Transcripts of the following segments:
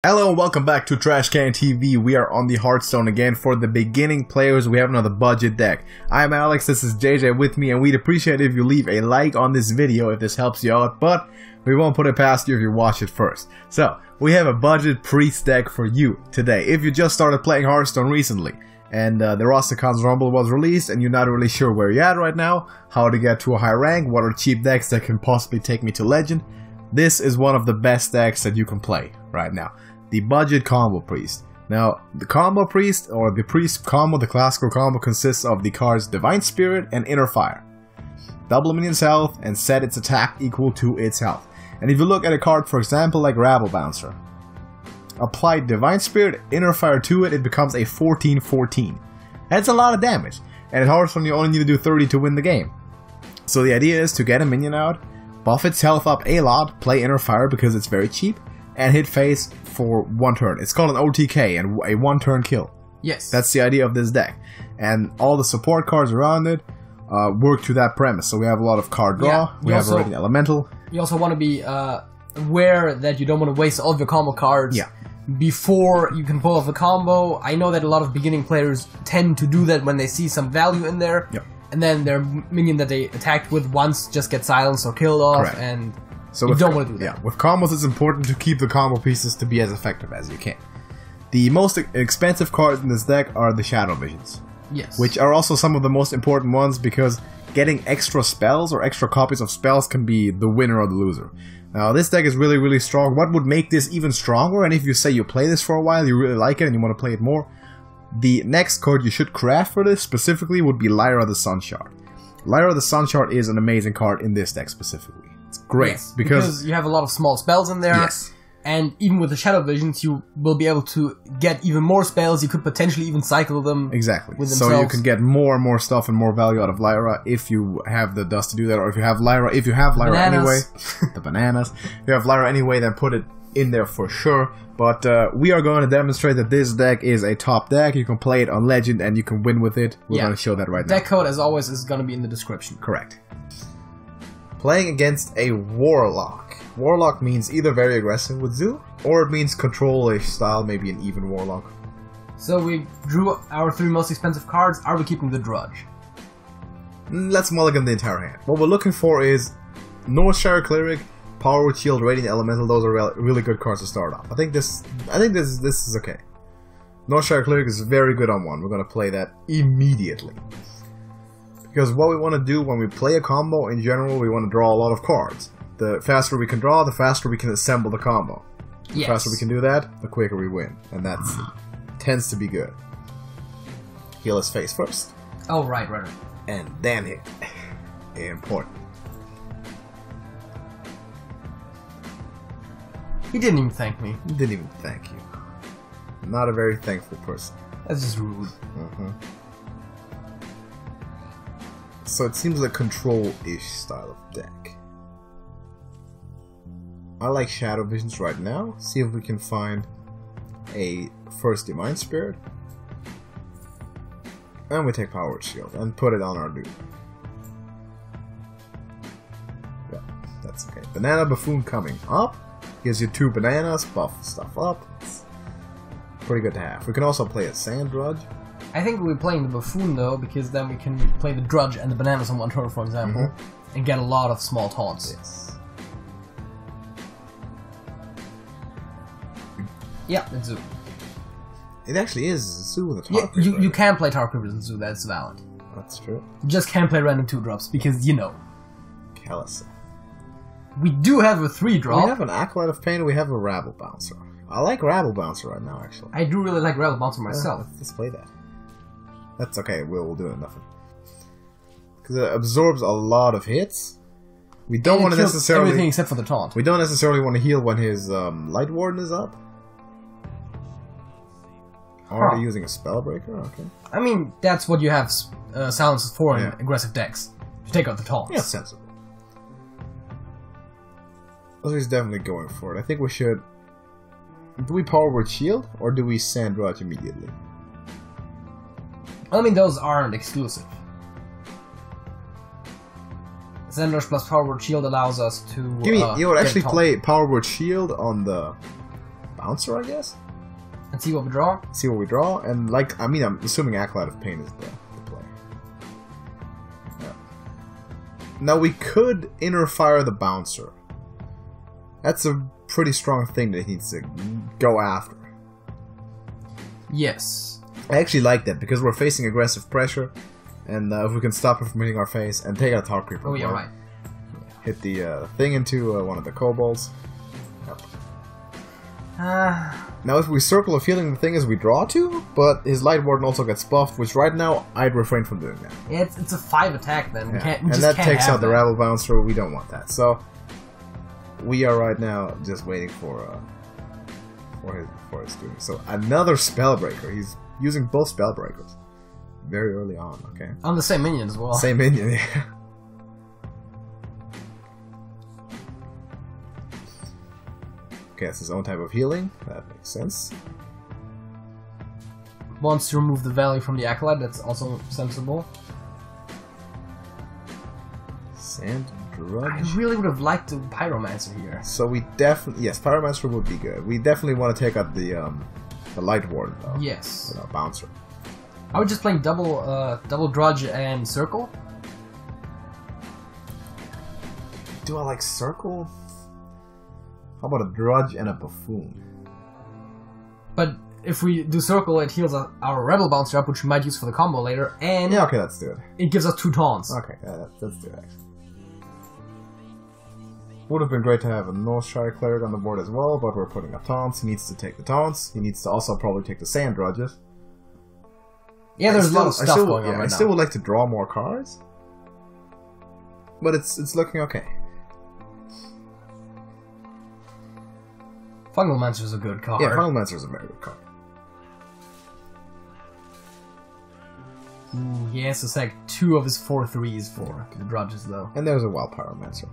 Hello and welcome back to TrashcanTV. We are on the Hearthstone again. For the beginning players, we have another budget deck. I'm Alex, this is JJ with me, and we'd appreciate it if you leave a like on this video if this helps you out, but we won't put it past you if you watch it first. So, we have a budget priest deck for you today. If you just started playing Hearthstone recently, and the Rastakhan's Rumble was released, and you're not really sure where you're at right now, how to get to a high rank, what are cheap decks that can possibly take me to Legend, this is one of the best decks that you can play right now. The Budget Combo Priest. Now, the Combo Priest, or the Priest combo, the classical combo, consists of the cards Divine Spirit and Inner Fire. Double a minion's health and set its attack equal to its health. And if you look at a card, for example, like Rabble Bouncer, apply Divine Spirit, Inner Fire to it, it becomes a 14/14. That's a lot of damage. And at Hearthstone, you only need to do 30 to win the game. So the idea is to get a minion out, buff its health up a lot, play Inner Fire because it's very cheap, and hit face for one turn. It's called an OTK and a one-turn kill. Yes. That's the idea of this deck. And all the support cards around it work to that premise. So we have a lot of card draw, Yeah, we have already Elemental. You also want to be aware that you don't want to waste all of your combo cards before you can pull off a combo. I know that a lot of beginning players tend to do that when they see some value in there. Yep. And then their minion that they attacked with once just gets silenced or killed off. Correct. And So you don't want to do that. Yeah, with combos it's important to keep the combo pieces to be as effective as you can. The most expensive cards in this deck are the Shadow Visions. Yes. Which are also some of the most important ones because getting extra spells or extra copies of spells can be the winner or the loser. Now this deck is really strong. What would make this even stronger, and if you say you play this for a while, you really like it and you want to play it more, the next card you should craft for this specifically would be Lyra the Sunshard. Lyra the Sunshard is an amazing card in this deck specifically. It's great, yes, because you have a lot of small spells in there. Yes. And even with the Shadow Visions, you will be able to get even more spells. You could potentially even cycle them. Exactly. With so themselves. you can get more and more stuff and more value out of Lyra if you have the dust to do that, or if you have Lyra. If you have Lyra bananas. anyway, the bananas. If you have Lyra anyway, then put it in there for sure. But we are going to demonstrate that this deck is a top deck. You can play it on Legend and you can win with it. We're going to show that right now. Deck code, as always, is going to be in the description. Correct. Playing against a Warlock. Warlock means either very aggressive with Zoo, or it means control-ish style, maybe an even Warlock. So we drew our three most expensive cards. Are we keeping the Drudge? Let's mulligan the entire hand. What we're looking for is Northshire Cleric, Power with Shield, Radiant Elemental. Those are really good cards to start off. I think this is okay. Northshire Cleric is very good on one. We're gonna play that immediately. Because what we want to do when we play a combo in general, we want to draw a lot of cards. The faster we can draw, the faster we can assemble the combo. The faster we can do that, the quicker we win. And that tends to be good. Heal his face first. Oh, right. And then hit. Important. He didn't even thank me. He didn't even thank you. Not a very thankful person. That's just rude. So it seems like control-ish style of deck. I like Shadow Visions right now. See if we can find a first Divine Spirit. And we take Power Shield and put it on our dude. Yeah, that's okay. Banana Buffoon coming up. Gives you 2 bananas, buff stuff up. It's pretty good to have. We can also play a Sand Drudge. I think we're playing the Buffoon though, because then we can play the Drudge and the bananas on one turn, for example, and get a lot of small taunts. Yes. Yeah, it's Zoo. It actually is Zoo in the top. Yeah, you can play Tower Creepers in Zoo, that's valid. That's true. You just can't play random 2-drops, because, you know. Callous. We do have a 3-drop. We have an Acolyte of Pain, we have a Rabble Bouncer. I like Rabble Bouncer right now, actually. I do really like Rabble Bouncer myself. Let's play that. That's okay, we'll do it, nothing. Because it absorbs a lot of hits. We don't want to necessarily... everything except for the taunt. We don't necessarily want to heal when his Light Warden is up. Already using a Spellbreaker? Okay. I mean, that's what you have silences for in aggressive decks. To take out the taunts. Yeah, sensible. So he's definitely going for it. I think we should... Do we Power Word Shield, or do we Sand Drudge immediately? I mean, those aren't exclusive. Sand Drudge plus Power Word Shield allows us to... You would actually play Power Word Shield on the Bouncer, I guess? And see what we draw? See what we draw, and like, I mean, I'm assuming Acolyte of Pain is the play. Yeah. Now we could Inner Fire the Bouncer. That's a pretty strong thing that he needs to go after. Yes. I actually like that, because we're facing aggressive pressure, and if we can stop it from hitting our face, and take out Top Creeper. Oh yeah, right. Hit the thing into one of the kobolds. Yep. Now if we circle a healing, the thing is we draw 2, but his Light Warden also gets buffed, which right now I'd refrain from doing that. Yeah, it's a 5 attack then. Yeah. And that takes out the Rabble Bouncer, we don't want that. So we are right now just waiting for his doing. So another Spellbreaker. He's using both Spellbreakers very early on, okay? On the same minion as well. Same minion, yeah. Okay, it's his own type of healing. That makes sense. Wants to remove the value from the Acolyte. That's also sensible. Sand Drudge. I really would have liked the Pyromancer here. So we definitely... Yes, Pyromancer would be good. We definitely want to take out the Light Warden, though. Yes. With our Bouncer. I would just play double Drudge and Circle. Do I like Circle? How about a Drudge and a Buffoon? But if we do Circle, it heals our Rebel Bouncer up, which we might use for the combo later, and... Yeah, okay, let's do it. It gives us 2 taunts. Okay, let's do it. Would have been great to have a Northshire Cleric on the board as well, but we're putting up taunts. He needs to take the taunts. He needs to also probably take the Sand Drudges. Yeah, there's a lot of stuff going on right now. I still would like to draw more cards, but it's looking okay. Fungalmancer is a good card. Yeah, Fungalmancer is a very good card. Ooh, he has to sack 2 of his 4/3s for the Drudges, though. And there's a Wild Pyromancer.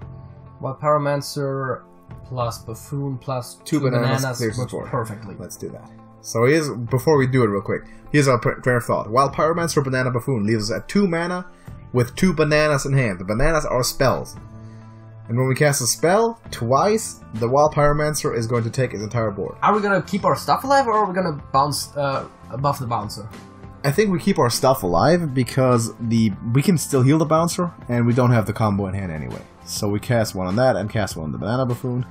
Wild Pyromancer plus Buffoon plus 2 bananas works perfectly. Let's do that. So here's, before we do it real quick, here's our train of thought. Wild Pyromancer Banana Buffoon leaves us at 2 mana with 2 bananas in hand. The bananas are spells. And when we cast a spell, twice, the Wild Pyromancer is going to take his entire board. Are we going to keep our stuff alive, or are we going to bounce above the Bouncer? I think we keep our stuff alive, because we can still heal the Bouncer, and we don't have the combo in hand anyway. So we cast one on that, and cast one on the Banana Buffoon.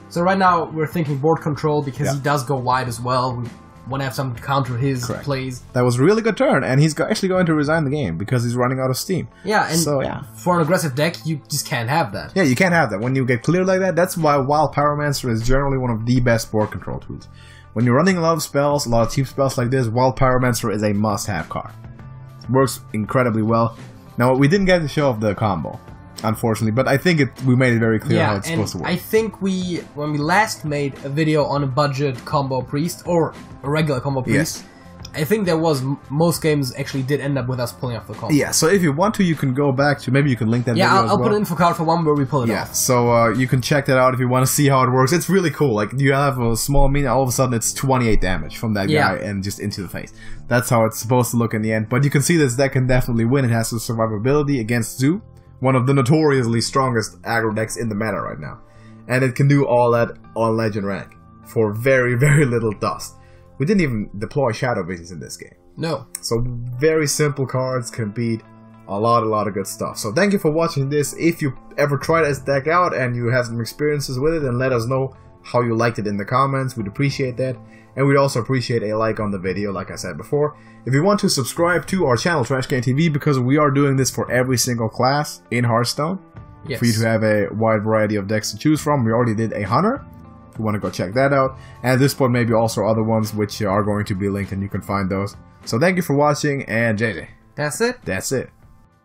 So right now, we're thinking board control, because he does go wide as well. We want to have something to counter his plays. That was a really good turn, and he's actually going to resign the game because he's running out of steam. Yeah, and for an aggressive deck, you just can't have that. Yeah, you can't have that. When you get cleared like that, that's why Wild Pyromancer is generally one of the best board control tools. When you're running a lot of spells, a lot of cheap spells like this, Wild Pyromancer is a must-have card. It works incredibly well. Now, we didn't get to show off the combo, unfortunately, but I think we made it very clear how it's supposed to work. I think when we last made a video on a budget combo priest, or a regular combo priest, I think there was, most games actually did end up with us pulling off the combo. Yeah, so if you want to, you can go back to, maybe you can link that video as well. Yeah, I'll put an info card for one where we pull it off. Yeah, so you can check that out if you want to see how it works. It's really cool. Like, you have a small minion, all of a sudden it's 28 damage from that guy and just into the face. That's how it's supposed to look in the end. But you can see this deck can definitely win. It has the survivability against Zoo, one of the notoriously strongest aggro decks in the meta right now. And it can do all that on Legend rank for very, very little dust. We didn't even deploy Shadow Visions in this game. No. So very simple cards can beat a lot of good stuff. So thank you for watching this. If you ever try this deck out and you have some experiences with it, then let us know how you liked it in the comments. We'd appreciate that. And we'd also appreciate a like on the video, like I said before. If you want to subscribe to our channel, TrashcanTV, because we are doing this for every single class in Hearthstone. Yes. For you to have a wide variety of decks to choose from. We already did a Hunter. If you want to go check that out. And at this point, maybe also other ones which are going to be linked, and you can find those. So thank you for watching, and JJ. That's it? That's it.